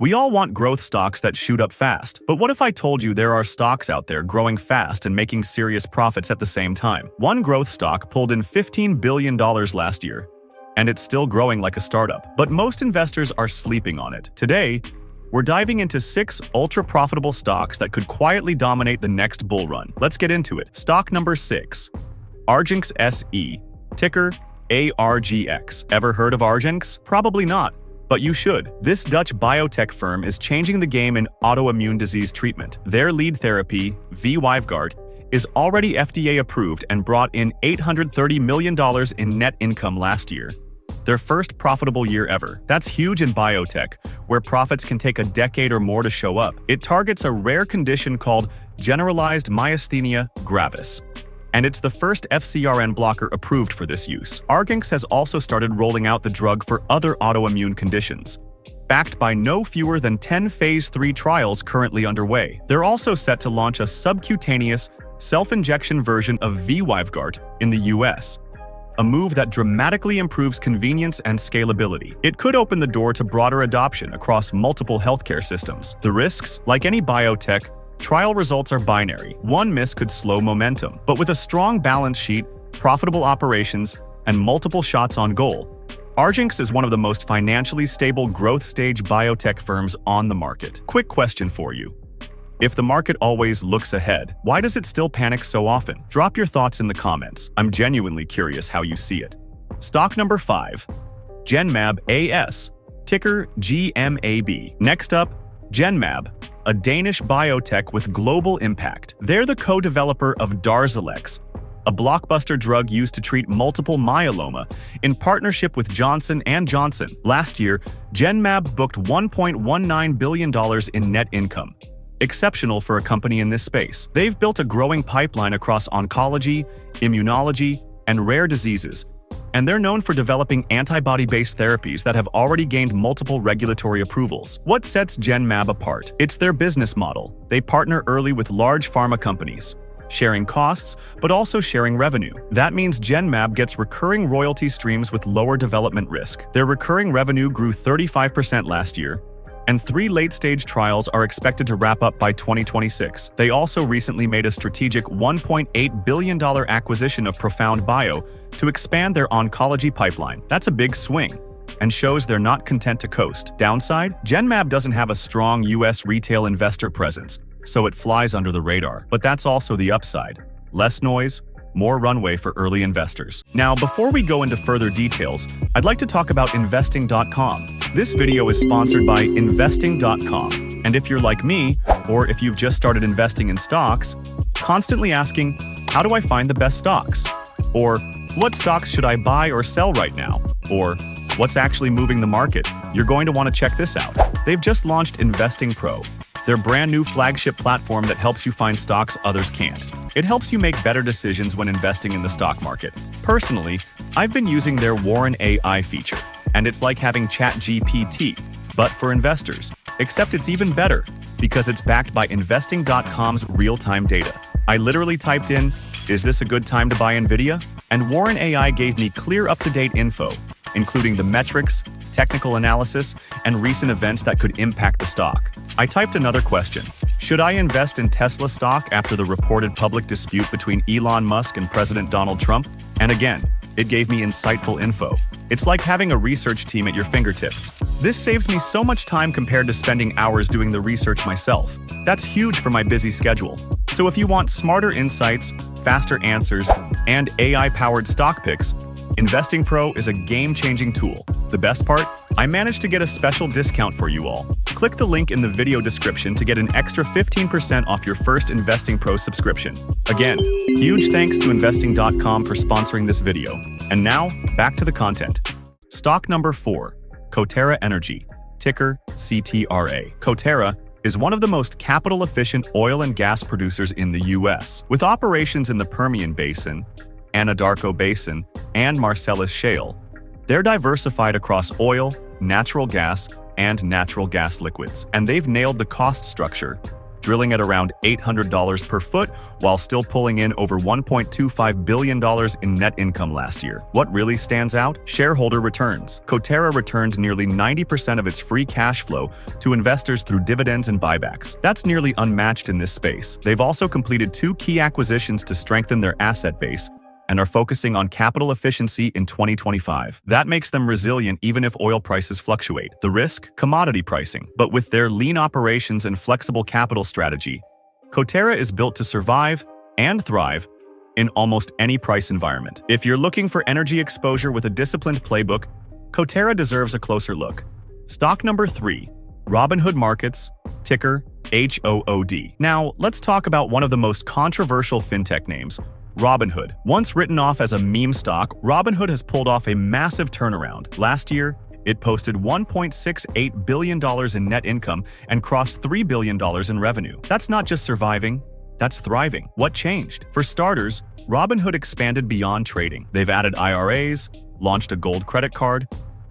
We all want growth stocks that shoot up fast, but what if I told you there are stocks out there growing fast and making serious profits at the same time? One growth stock pulled in $15 billion last year, and it's still growing like a startup. But most investors are sleeping on it. Today, we're diving into 6 ultra-profitable stocks that could quietly dominate the next bull run. Let's get into it. Stock number 6. ARGX SE, ticker ARGX. Ever heard of ARGX? Probably not, but you should. This Dutch biotech firm is changing the game in autoimmune disease treatment. Their lead therapy, Vyvgart, is already FDA approved and brought in $830 million in net income last year. Their first profitable year ever. That's huge in biotech, where profits can take a decade or more to show up. It targets a rare condition called generalized myasthenia gravis, and it's the first FcRn blocker approved for this use. ARGX has also started rolling out the drug for other autoimmune conditions, backed by no fewer than 10 phase 3 trials currently underway. They're also set to launch a subcutaneous, self-injection version of Vyvgart in the US, a move that dramatically improves convenience and scalability. It could open the door to broader adoption across multiple healthcare systems. The risks, like any biotech, trial results are binary. One miss could slow momentum. But with a strong balance sheet, profitable operations, and multiple shots on goal, ARGX is one of the most financially stable growth stage biotech firms on the market. Quick question for you. If the market always looks ahead, why does it still panic so often? Drop your thoughts in the comments. I'm genuinely curious how you see it. Stock number 5. GMAB AS, ticker GMAB. Next up, GMAB, a Danish biotech with global impact. They're the co-developer of Darzalex, a blockbuster drug used to treat multiple myeloma, in partnership with Johnson & Johnson. Last year, GMAB booked $1.19 billion in net income. Exceptional for a company in this space. They've built a growing pipeline across oncology, immunology, and rare diseases, and they're known for developing antibody-based therapies that have already gained multiple regulatory approvals. What sets GMAB apart? It's their business model. They partner early with large pharma companies, sharing costs, but also sharing revenue. That means GMAB gets recurring royalty streams with lower development risk. Their recurring revenue grew 35% last year, and 3 late-stage trials are expected to wrap up by 2026. They also recently made a strategic $1.8 billion acquisition of Profound Bio to expand their oncology pipeline. That's a big swing, and shows they're not content to coast. Downside? GMAB doesn't have a strong US retail investor presence, so it flies under the radar. But that's also the upside. Less noise, more runway for early investors. Now, before we go into further details, I'd like to talk about investing.com. This video is sponsored by investing.com. And if you're like me, or if you've just started investing in stocks, constantly asking, how do I find the best stocks? Or what stocks should I buy or sell right now? Or what's actually moving the market? You're going to want to check this out. They've just launched Investing Pro, their brand new flagship platform that helps you find stocks others can't. It helps you make better decisions when investing in the stock market. Personally, I've been using their Warren AI feature, and it's like having ChatGPT, but for investors. Except it's even better, because it's backed by investing.com's real-time data. I literally typed in, "Is this a good time to buy Nvidia?" And Warren AI gave me clear up-to-date info, including the metrics, technical analysis, and recent events that could impact the stock. I typed another question. Should I invest in Tesla stock after the reported public dispute between Elon Musk and President Donald Trump? And again, it gave me insightful info. It's like having a research team at your fingertips. This saves me so much time compared to spending hours doing the research myself. That's huge for my busy schedule. So if you want smarter insights, faster answers, and AI-powered stock picks, Investing Pro is a game-changing tool. The best part? I managed to get a special discount for you all. Click the link in the video description to get an extra 15% off your first Investing Pro subscription. Again, huge thanks to investing.com for sponsoring this video. And now, back to the content. Stock number 4, Coterra Energy, ticker CTRA. Coterra is one of the most capital-efficient oil and gas producers in the US. With operations in the Permian Basin, Anadarko Basin, and Marcellus Shale, they're diversified across oil, natural gas, and natural gas liquids. And they've nailed the cost structure, drilling at around $800 per foot while still pulling in over $1.25 billion in net income last year. What really stands out? Shareholder returns. Coterra returned nearly 90% of its free cash flow to investors through dividends and buybacks. That's nearly unmatched in this space. They've also completed 2 key acquisitions to strengthen their asset base and are focusing on capital efficiency in 2025. That makes them resilient even if oil prices fluctuate. The risk? Commodity pricing. But with their lean operations and flexible capital strategy, Coterra is built to survive and thrive in almost any price environment. If you're looking for energy exposure with a disciplined playbook, Coterra deserves a closer look. Stock number 3, Robinhood Markets, ticker HOOD. Now, let's talk about one of the most controversial fintech names, Robinhood. Once written off as a meme stock, Robinhood has pulled off a massive turnaround. Last year, it posted $1.68 billion in net income and crossed $3 billion in revenue. That's not just surviving, that's thriving. What changed? For starters, Robinhood expanded beyond trading. They've added IRAs, launched a gold credit card,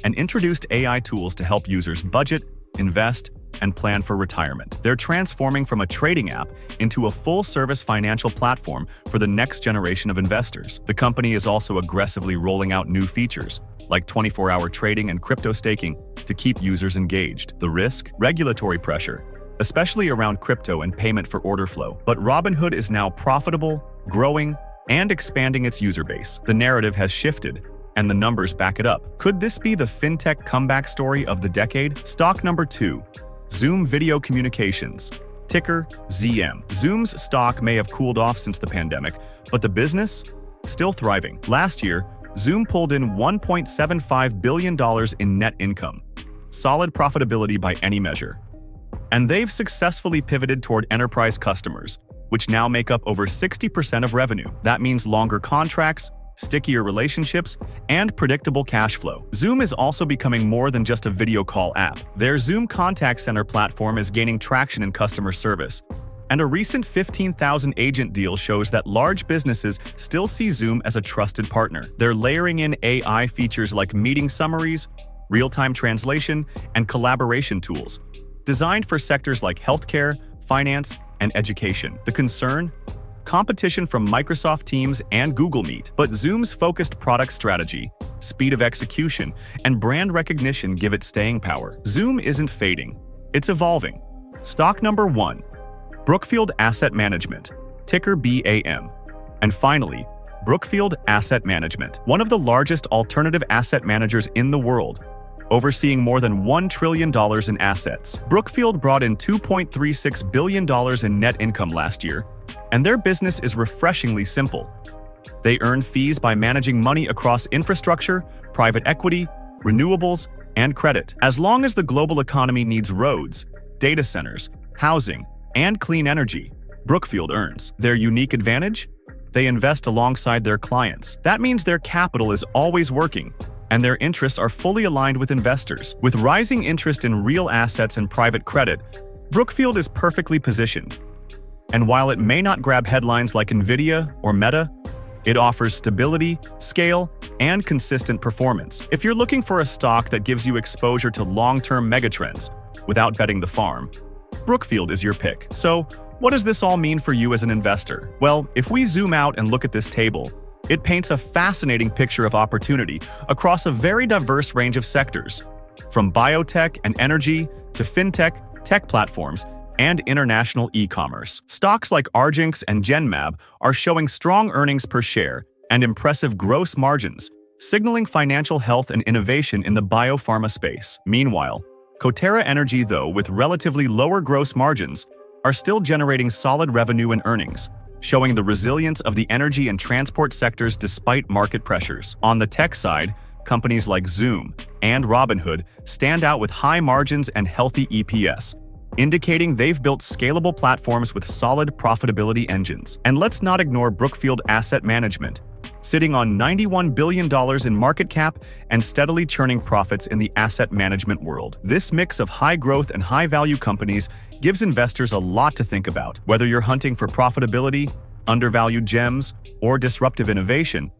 and introduced AI tools to help users budget, invest, and plan for retirement. They're transforming from a trading app into a full-service financial platform for the next generation of investors. The company is also aggressively rolling out new features, like 24-hour trading and crypto staking, to keep users engaged. The risk? Regulatory pressure, especially around crypto and payment for order flow. But Robinhood is now profitable, growing, and expanding its user base. The narrative has shifted, and the numbers back it up. Could this be the fintech comeback story of the decade? Stock number 2, Zoom Video Communications, ticker ZM. Zoom's stock may have cooled off since the pandemic, but the business? Still thriving. Last year, Zoom pulled in $1.75 billion in net income. Solid profitability by any measure. And they've successfully pivoted toward enterprise customers, which now make up over 60% of revenue. That means longer contracts, stickier relationships, and predictable cash flow. Zoom is also becoming more than just a video call app. Their Zoom Contact Center platform is gaining traction in customer service, and a recent 15,000 agent deal shows that large businesses still see Zoom as a trusted partner. They're layering in AI features like meeting summaries, real-time translation, and collaboration tools, designed for sectors like healthcare, finance, and education. The concern? Competition from Microsoft Teams and Google Meet. But Zoom's focused product strategy, speed of execution, and brand recognition give it staying power. Zoom isn't fading, it's evolving. Stock number 1, Brookfield Asset Management, ticker BAM. And finally, Brookfield Asset Management, one of the largest alternative asset managers in the world, overseeing more than $1 trillion in assets. Brookfield brought in $2.36 billion in net income last year, and their business is refreshingly simple. They earn fees by managing money across infrastructure, private equity, renewables, and credit. As long as the global economy needs roads, data centers, housing, and clean energy, Brookfield earns. Their unique advantage? They invest alongside their clients. That means their capital is always working, and their interests are fully aligned with investors. With rising interest in real assets and private credit, Brookfield is perfectly positioned. And while it may not grab headlines like Nvidia or Meta, it offers stability, scale, and consistent performance. If you're looking for a stock that gives you exposure to long-term megatrends without betting the farm, Brookfield is your pick. So, what does this all mean for you as an investor? Well, if we zoom out and look at this table, it paints a fascinating picture of opportunity across a very diverse range of sectors, from biotech and energy to fintech, tech platforms, and international e-commerce. Stocks like ARGX and GMAB are showing strong earnings per share and impressive gross margins, signaling financial health and innovation in the biopharma space. Meanwhile, Coterra Energy, though, with relatively lower gross margins, are still generating solid revenue and earnings, showing the resilience of the energy and transport sectors despite market pressures. On the tech side, companies like Zoom and Robinhood stand out with high margins and healthy EPS, indicating they've built scalable platforms with solid profitability engines. And let's not ignore Brookfield Asset Management, sitting on $91 billion in market cap and steadily churning profits in the asset management world. This mix of high-growth and high-value companies gives investors a lot to think about. Whether you're hunting for profitability, undervalued gems, or disruptive innovation,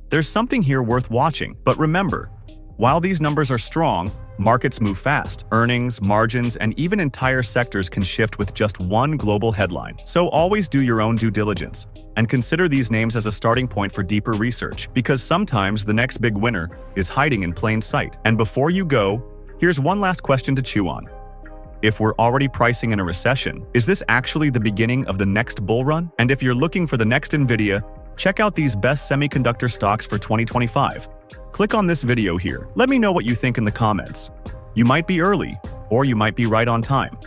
there's something here worth watching. But remember, while these numbers are strong, Markets move fast. Earnings, margins, and even entire sectors can shift with just one global headline. So always do your own due diligence and consider these names as a starting point for deeper research, because sometimes the next big winner is hiding in plain sight. And before you go, here's one last question to chew on. If we're already pricing in a recession, is this actually the beginning of the next bull run? And if you're looking for the next NVIDIA, check out these best semiconductor stocks for 2025. Click on this video here. Let me know what you think in the comments. You might be early, or you might be right on time.